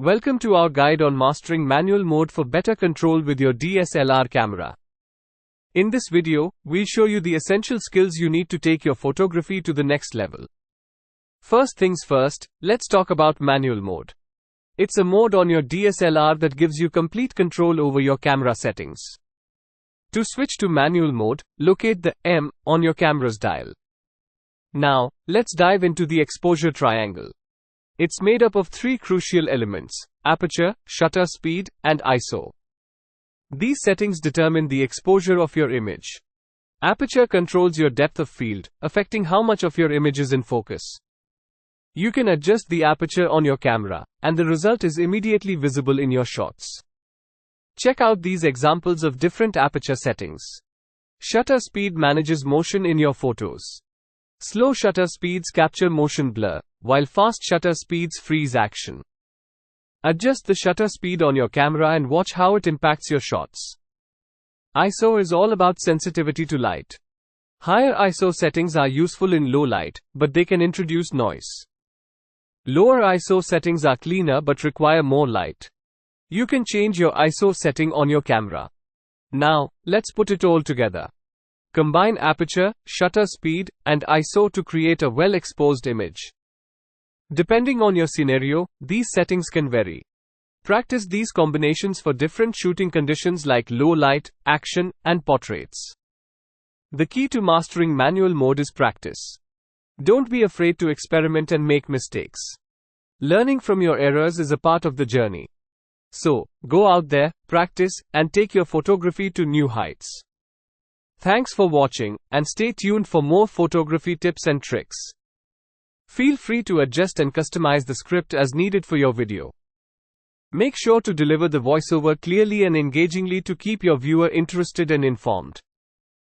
Welcome to our guide on mastering manual mode for better control with your DSLR camera. In this video, we'll show you the essential skills you need to take your photography to the next level. First things first, let's talk about manual mode. It's a mode on your DSLR that gives you complete control over your camera settings. To switch to manual mode, locate the M on your camera's dial. Now, let's dive into the exposure triangle. It's made up of three crucial elements: aperture, shutter speed, and ISO. These settings determine the exposure of your image. Aperture controls your depth of field, affecting how much of your image is in focus. You can adjust the aperture on your camera, and the result is immediately visible in your shots. Check out these examples of different aperture settings. Shutter speed manages motion in your photos. Slow shutter speeds capture motion blur, while fast shutter speeds freeze action. Adjust the shutter speed on your camera and watch how it impacts your shots. ISO is all about sensitivity to light. Higher ISO settings are useful in low light, but they can introduce noise. Lower ISO settings are cleaner but require more light. You can change your ISO setting on your camera. Now, let's put it all together. Combine aperture, shutter speed, and ISO to create a well-exposed image. Depending on your scenario, these settings can vary. Practice these combinations for different shooting conditions like low light, action, and portraits. The key to mastering manual mode is practice. Don't be afraid to experiment and make mistakes. Learning from your errors is a part of the journey. So, go out there, practice, and take your photography to new heights. Thanks for watching, and stay tuned for more photography tips and tricks. Feel free to adjust and customize the script as needed for your video. Make sure to deliver the voiceover clearly and engagingly to keep your viewer interested and informed.